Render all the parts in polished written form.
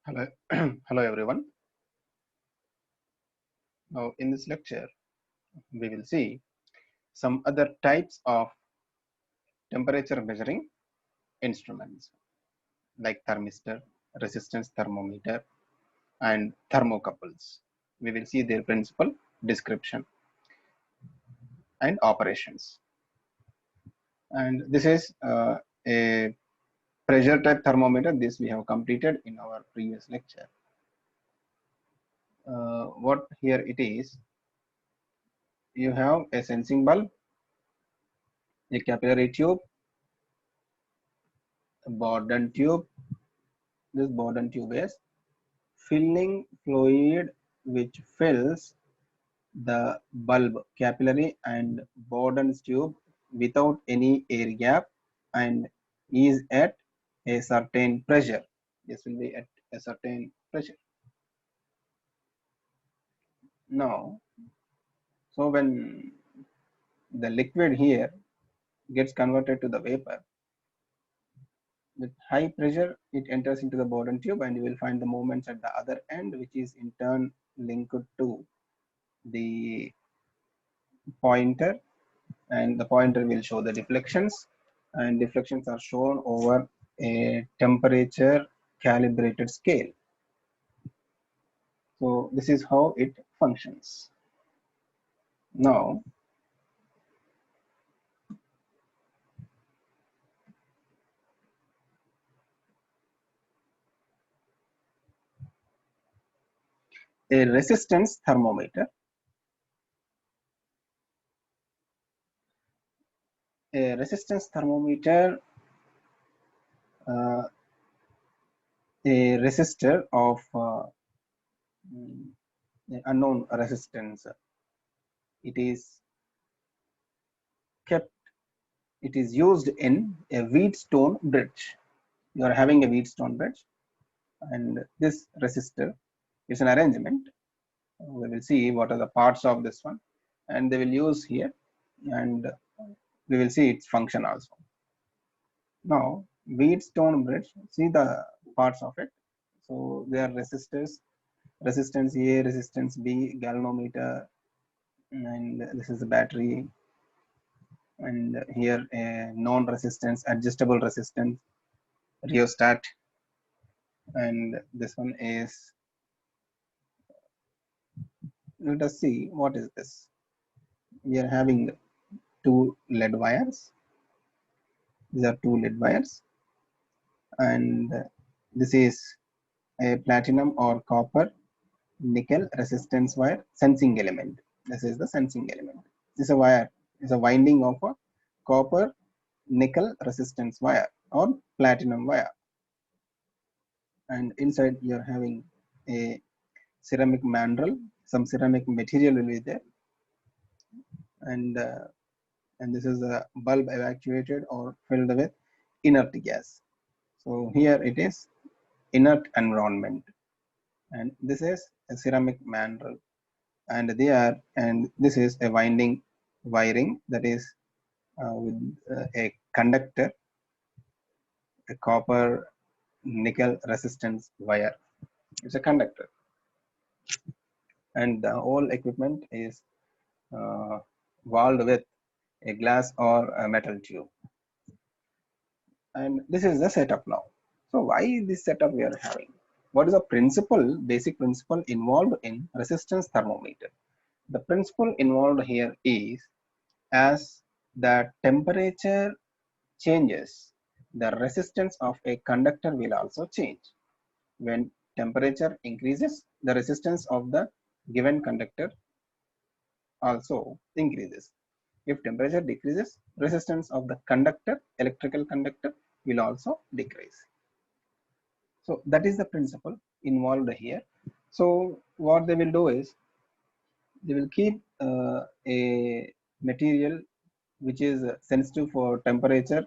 Hello, hello everyone. Now, in this lecture, we will see some other types of temperature measuring instruments like thermistor, resistance thermometer, and thermocouples. We will see their principle, description, and operations. And this is a pressure type thermometer. This we have completed in our previous lecture. What here it is, you have a sensing bulb, a capillary tube, a Bourdon tube. This Bourdon tube is filling fluid which fills the bulb capillary and Bourdon's tube without any air gap and is at a certain pressure. This will be at a certain pressure. Now, so when the liquid here gets converted to the vapor, with high pressure, it enters into the Bourdon tube and you will find the movements at the other end, which is in turn linked to the pointer, and the pointer will show the deflections, and deflections are shown over a temperature calibrated scale. So this is how it functions. Now, a resistance thermometer, a resistance thermometer, uh, a resistor of unknown resistance. It is kept, it is used in a Wheatstone bridge. You are having a Wheatstone bridge, and this resistor is an arrangement. We will see what are the parts of this one, and they will use here, and we will see its function also. Now, Wheatstone bridge, see the parts of it. So they are resistors, resistance A, resistance B, galvanometer, and this is the battery, and here a non-resistance, adjustable resistance, rheostat, and this one is, let us see what is this. We are having two lead wires. These are two lead wires, and this is a platinum or copper nickel resistance wire sensing element. This is the sensing element. This is a wire, is a winding of a copper nickel resistance wire or platinum wire, and inside you are having a ceramic mandrel. Some ceramic material will be there, and this is a bulb evacuated or filled with inert gas. So here it is inert environment, and this is a ceramic mandrel, and this is a winding wiring, that is with a conductor, a copper nickel resistance wire. It's a conductor, and the whole equipment is walled with a glass or a metal tube, and this is the setup now. So why this setup we are having? What is the principle, basic principle involved in resistance thermometer? The principle involved here is, as the temperature changes, the resistance of a conductor will also change. When temperature increases, the resistance of the given conductor also increases. If temperature decreases, resistance of the conductor, electrical conductor, will also decrease. So that is the principle involved here. So what they will do is, they will keep a material which is sensitive for temperature,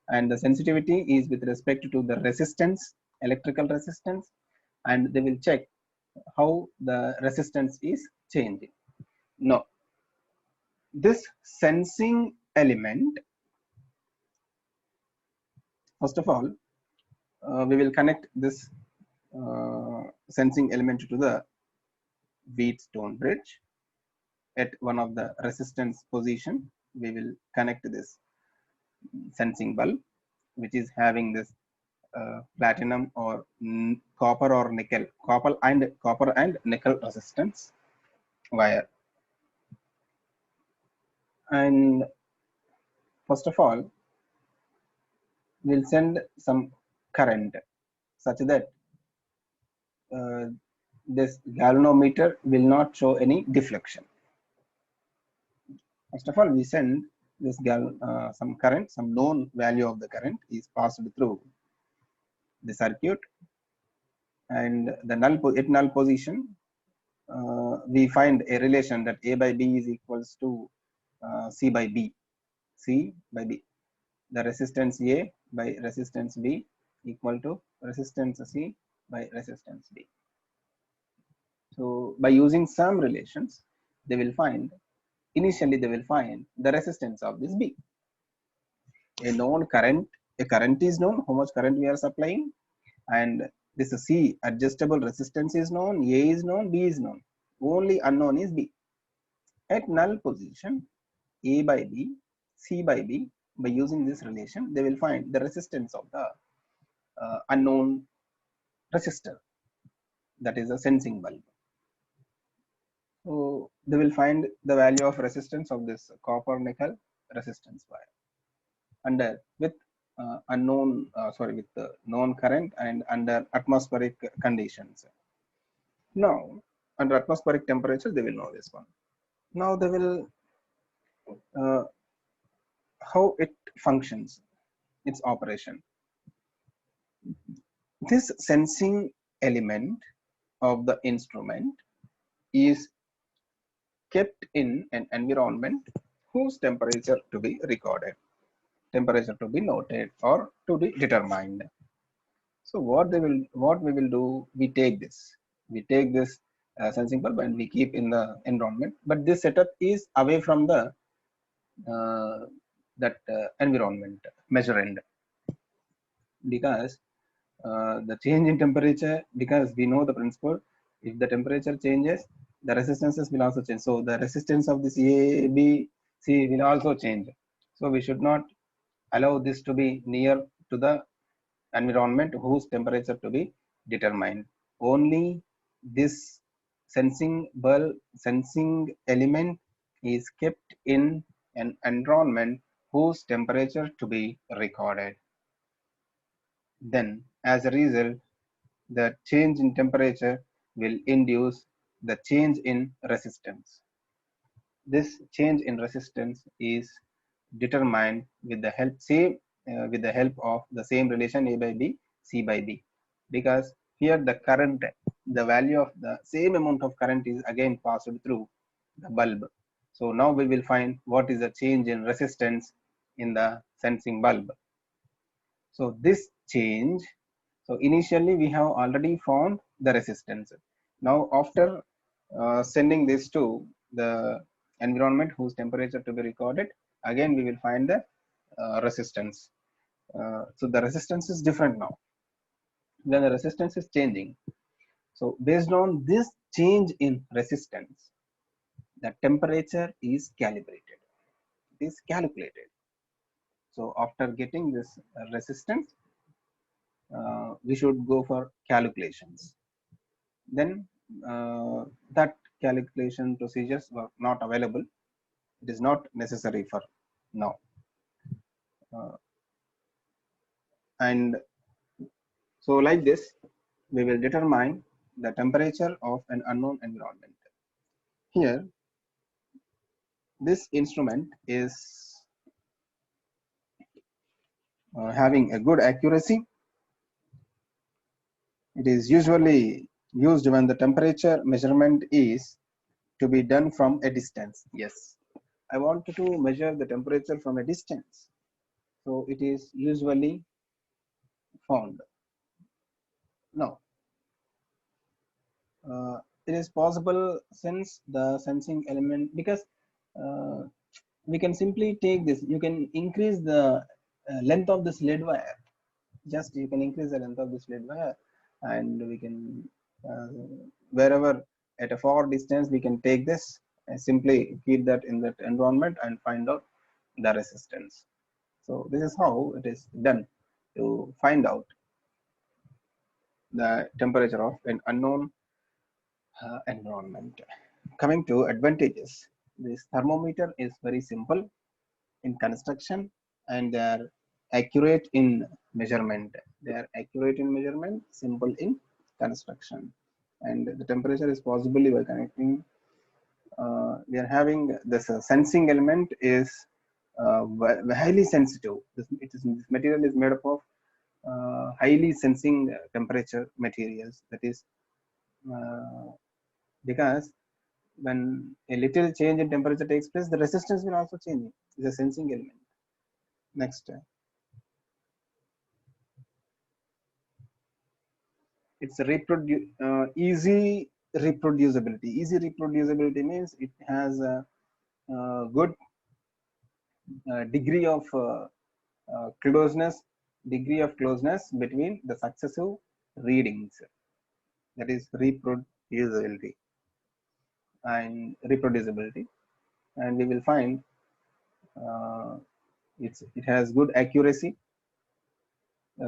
and the sensitivity is with respect to the resistance, electrical resistance, and they will check how the resistance is changing. Now, this sensing element, first of all, we will connect this sensing element to the Wheatstone bridge. At one of the resistance position, we will connect this sensing bulb, which is having this platinum or copper or nickel, copper and nickel resistance wire. And first of all, we'll send some current such that this galvanometer will not show any deflection. First of all, we send this some current, some known value of the current is passed through the circuit, and the null position, we find a relation that A by B is equals to C by B. C by B. The resistance A by resistance B equal to resistance C by resistance B. So by using some relations, they will find, initially they will find the resistance of this B. A known current, a current is known, how much current we are supplying, and this C adjustable resistance is known, A is known, B is known. Only unknown is B. At null position, A by B, C by B, by using this relation, they will find the resistance of the unknown resistor, that is a sensing bulb. So they will find the value of resistance of this copper nickel resistance wire under with with the known current and under atmospheric conditions. Now under atmospheric temperature, they will know this one. Now they will how it functions, its operation. This sensing element of the instrument is kept in an environment whose temperature to be recorded, temperature to be noted or to be determined. So what we will do, we take this sensing bulb and we keep in the environment, but this setup is away from the environment measurand, because the change in temperature, because we know the principle, if the temperature changes, the resistances will also change. So the resistance of this A, B, C will also change. So we should not allow this to be near to the environment whose temperature to be determined. Only this sensing element is kept in an environment whose temperature to be recorded. Then as a result, the change in temperature will induce the change in resistance. This change in resistance is determined with the help of the same relation A by B, C by B, because here the current, the value of the same amount of current is again passed through the bulb. So now we will find what is the change in resistance in the sensing bulb. So this change, so initially we have already found the resistance. Now after sending this to the environment whose temperature to be recorded, again we will find the resistance. So the resistance is different now. Then the resistance is changing. So based on this change in resistance, the temperature is calibrated. It is calculated. So after getting this resistance, we should go for calculations. Then that calculation procedures were not available. It is not necessary for now. And so like this, we will determine the temperature of an unknown environment. Here, this instrument is having a good accuracy. It is usually used when the temperature measurement is to be done from a distance. Yes, I want to measure the temperature from a distance. So it is usually found. Now, it is possible since the sensing element, because uh, we can simply take this, you can increase the length of this lead wire. Just you can increase the length of this lead wire, and we can wherever at a far distance we can take this and simply keep that in that environment and find out the resistance. So this is how it is done to find out the temperature of an unknown environment. Coming to advantages, this thermometer is very simple in construction and they are accurate in measurement. They are accurate in measurement, simple in construction, and the temperature is possibly by connecting. We are having this sensing element is highly sensitive. This material is made up of highly sensing temperature materials. That is because when a little change in temperature takes place, the resistance will also change. It's a sensing element. Next, it's a easy reproducibility. Easy reproducibility means it has a good degree of closeness, between the successive readings. That is reproducibility and we will find uh, it has good accuracy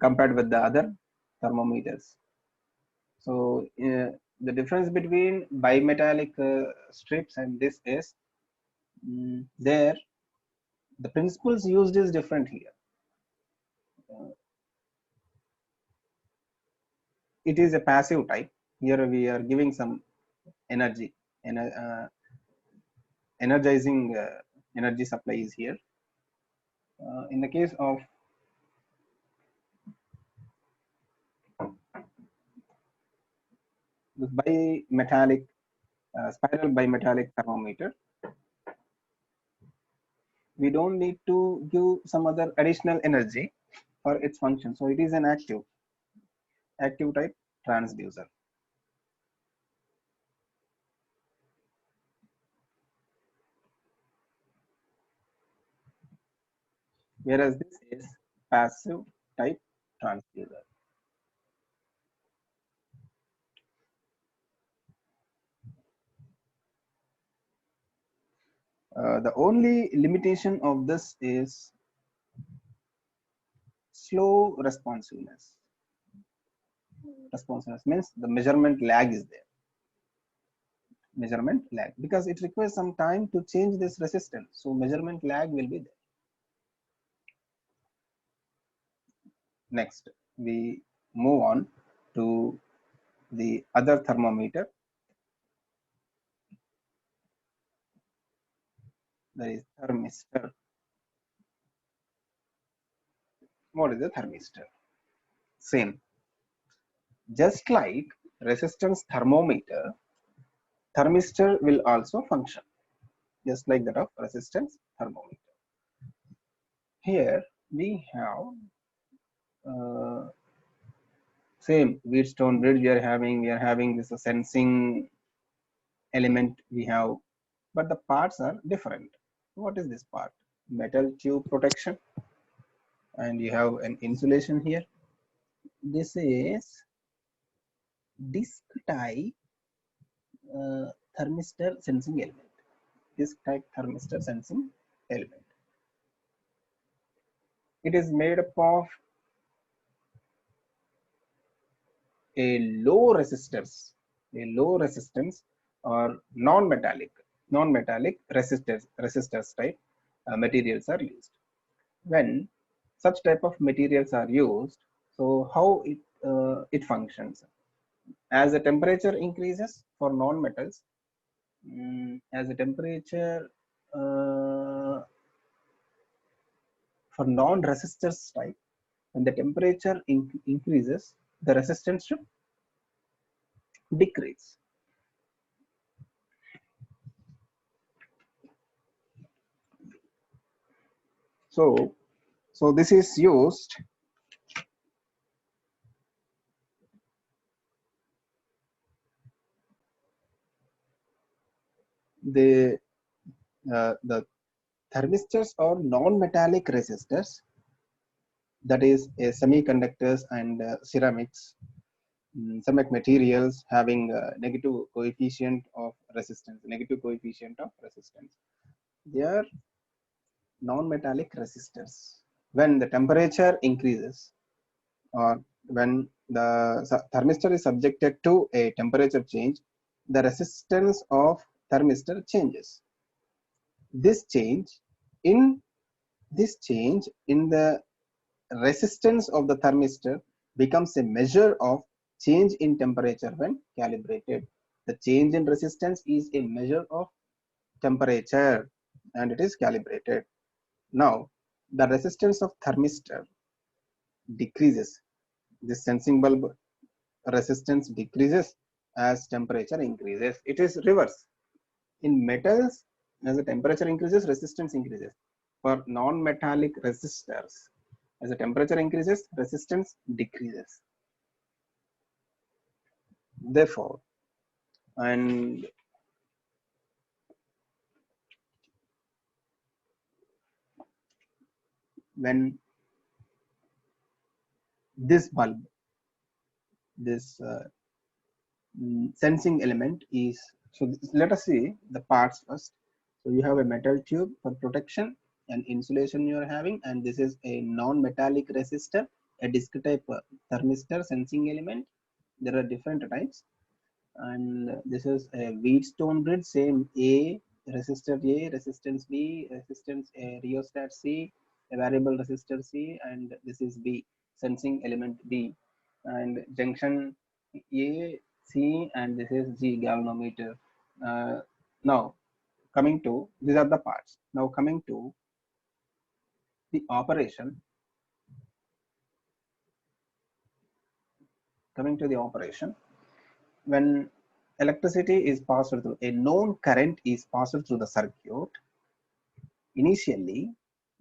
compared with the other thermometers. So the difference between bimetallic strips and this is there the principles used is different here. It is a passive type. Here we are giving some energy, energizing energy supply is here. In the case of this bimetallic spiral bimetallic thermometer, we don't need to give some other additional energy for its function. So it is an active type transducer. Whereas this is passive type transducer. The only limitation of this is slow responsiveness. Responsiveness means the measurement lag is there. Measurement lag, because it requires some time to change this resistance. So measurement lag will be there. Next, we move on to the other thermometer. That is thermistor. What is a thermistor? Same. Just like resistance thermometer, thermistor will also function just like that of resistance thermometer. Here we have same Wheatstone bridge. We are having this sensing element we have, but the parts are different. What is this part? Metal tube protection, and you have an insulation here. This is disc type thermistor sensing element. Disc type thermistor sensing element. It is made up of a low resistance or non-metallic resistors type materials are used. When such type of materials are used, so how it functions? As the temperature increases for non-metals, as the temperature for non-resistors type, when the temperature increases, the resistance should decrease. So this is used the thermistors or non-metallic resistors, that is semiconductors and ceramics. ceramic materials having a negative coefficient of resistance, they are non-metallic resistors. When the temperature increases, or when the thermistor is subjected to a temperature change, the resistance of thermistor changes. This change in the resistance of the thermistor becomes a measure of change in temperature when calibrated. The change in resistance is a measure of temperature and it is calibrated. Now, the resistance of thermistor decreases. This sensing bulb resistance decreases as temperature increases. It is reverse. In metals, as the temperature increases, resistance increases. For non-metallic resistors, as the temperature increases, resistance decreases. Therefore, and when this bulb, this sensing element is, so let us see the parts first. So you have a metal tube for protection and insulation you are having, and this is a non-metallic resistor, a disc type thermistor sensing element. There are different types, and this is a Wheatstone bridge, same A, resistor A, resistance B, resistance A, rheostat C, a variable resistor C, and this is B, sensing element B, and junction A, C, and this is G, galvanometer. Now coming to, these are the parts. Now coming to the operation, when electricity is passed through, a known current is passed through the circuit. Initially,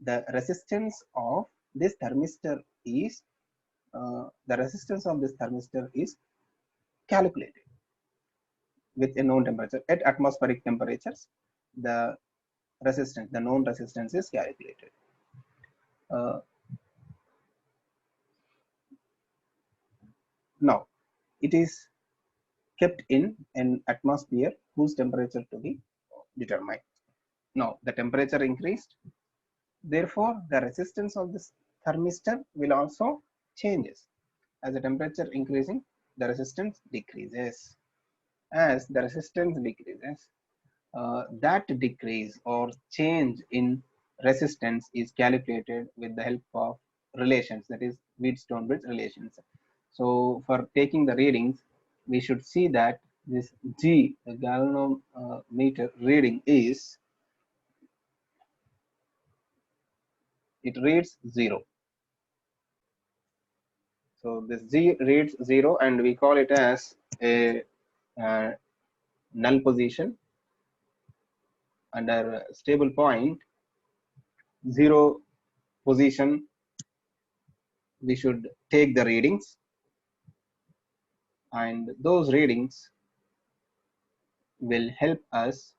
the resistance of this thermistor is calculated with a known temperature. At atmospheric temperatures, the known resistance is calculated. Now, it is kept in an atmosphere whose temperature to be determined. Now, the temperature increased, therefore, the resistance of this thermistor will also changes. As the temperature increasing, the resistance decreases. As the resistance decreases, that decrease or change in resistance is calculated with the help of relations, that is Wheatstone bridge relations. So for taking the readings, we should see that this G, the galvanometer reading is, it reads 0. So this G reads 0 and we call it as a null position. Under stable point, 0 position, we should take the readings, and those readings will help us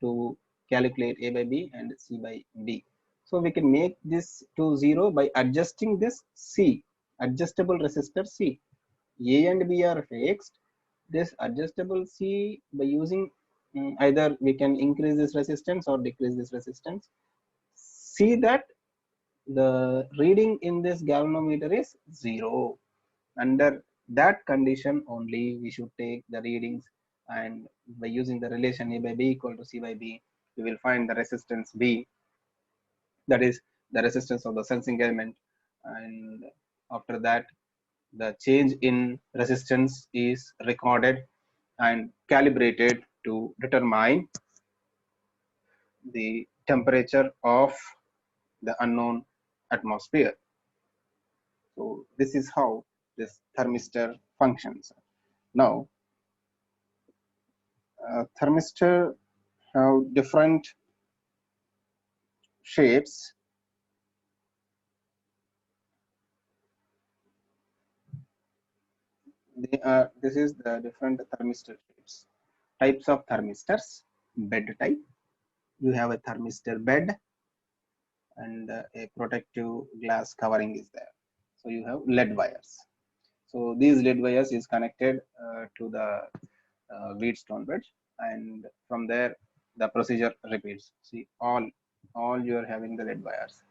to calculate A by B and C by B. So we can make this to 0 by adjusting this C, adjustable resistor C. A and B are fixed. This adjustable C, by using either we can increase this resistance or decrease this resistance. See that the reading in this galvanometer is 0. Under that condition only we should take the readings, and by using the relation A by B equal to C by B, we will find the resistance B, that is the resistance of the sensing element, and after that the change in resistance is recorded and calibrated to determine the temperature of the unknown atmosphere. So this is how this thermistor functions. Now, thermistor have different shapes. This is the different thermistor shapes. Types of thermistors: bed type. You have a thermistor bed, and a protective glass covering is there. So you have lead wires. So these lead wires is connected to the Wheatstone bridge, and from there the procedure repeats. See, all you are having the lead wires,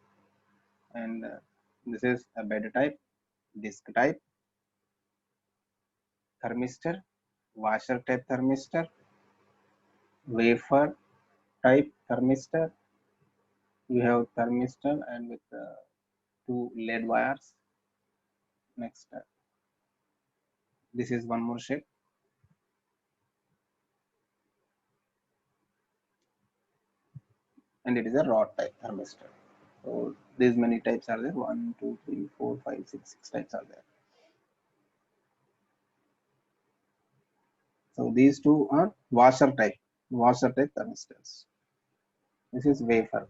and this is a bed type, disc type, thermistor, washer type thermistor, wafer type thermistor. You have thermistor and with two lead wires. Next, this is one more shape, and it is a rod type thermistor. So these many types are there. 1, 2, 3, 4, 5, 6, 6 types are there. So these two are washer type thermistors. This is wafer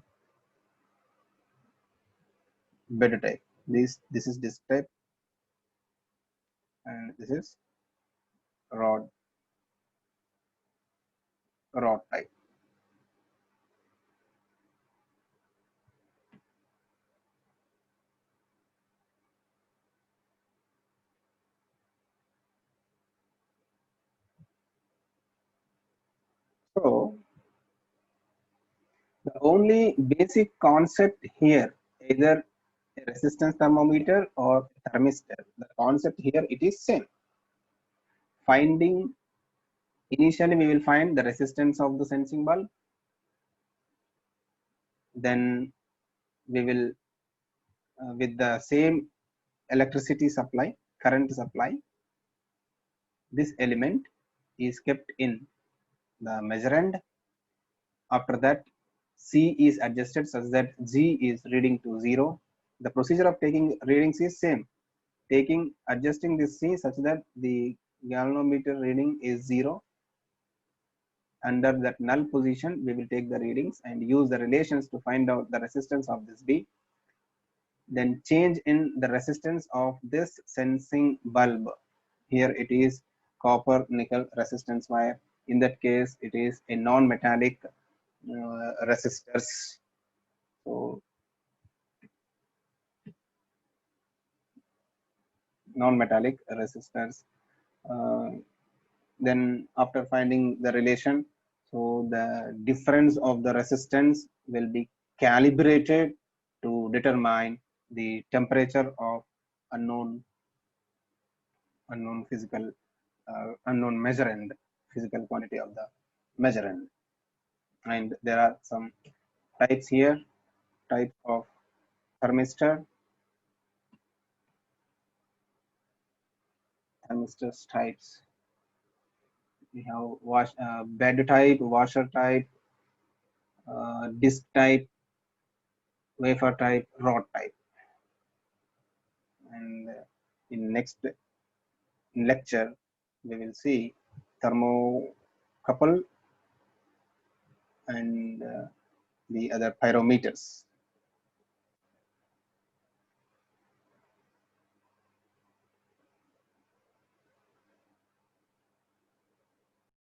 bed type. This is disc type, and this is rod type. So the only basic concept here, either a resistance thermometer or thermistor, the concept here it is same. Finding initially we will find the resistance of the sensing bulb, then we will with the same electricity supply, current supply, this element is kept in the measurand. After that, C is adjusted such that G is reading to 0. The procedure of taking readings is same. Adjusting this C such that the galvanometer reading is 0. Under that null position, we will take the readings and use the relations to find out the resistance of this B. Then change in the resistance of this sensing bulb. Here it is copper nickel resistance wire. In that case, it is a non-metallic resistors. So non-metallic resistors. Uh, then after finding the relation, so the difference of the resistance will be calibrated to determine the temperature of unknown physical unknown measurand, physical quantity of the measurand. And there are some types here, type of thermistor, thermistors types. We have bed type, washer type, disc type, wafer type, rod type. And in next lecture, we will see thermocouple and the other pyrometers.